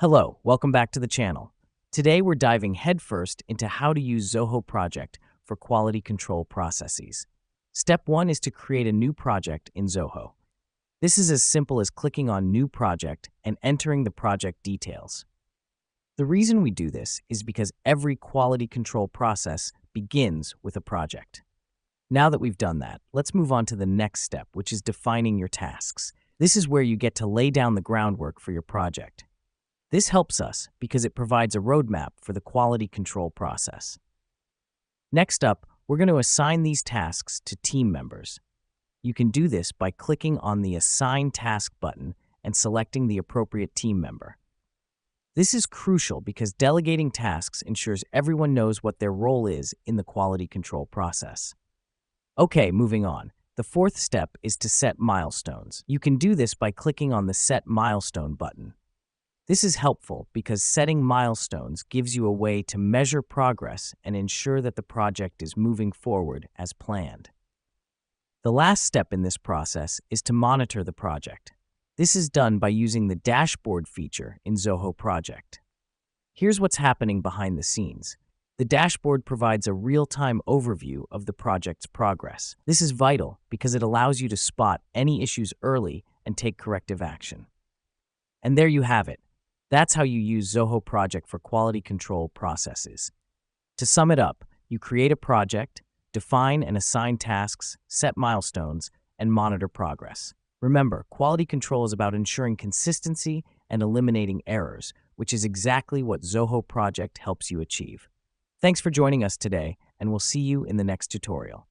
Hello, welcome back to the channel. Today we're diving headfirst into how to use Zoho Project for quality control processes. Step 1 is to create a new project in Zoho. This is as simple as clicking on New Project and entering the project details. The reason we do this is because every quality control process begins with a project. Now that we've done that, let's move on to the next step, which is defining your tasks. This is where you get to lay down the groundwork for your project. This helps us because it provides a roadmap for the quality control process. Next up, we're going to assign these tasks to team members. You can do this by clicking on the Assign Task button and selecting the appropriate team member. This is crucial because delegating tasks ensures everyone knows what their role is in the quality control process. Okay, moving on. The fourth step is to set milestones. You can do this by clicking on the Set Milestone button. This is helpful because setting milestones gives you a way to measure progress and ensure that the project is moving forward as planned. The last step in this process is to monitor the project. This is done by using the dashboard feature in Zoho Project. Here's what's happening behind the scenes. The dashboard provides a real-time overview of the project's progress. This is vital because it allows you to spot any issues early and take corrective action. And there you have it. That's how you use Zoho Project for quality control processes. To sum it up, you create a project, define and assign tasks, set milestones, and monitor progress. Remember, quality control is about ensuring consistency and eliminating errors, which is exactly what Zoho Project helps you achieve. Thanks for joining us today, and we'll see you in the next tutorial.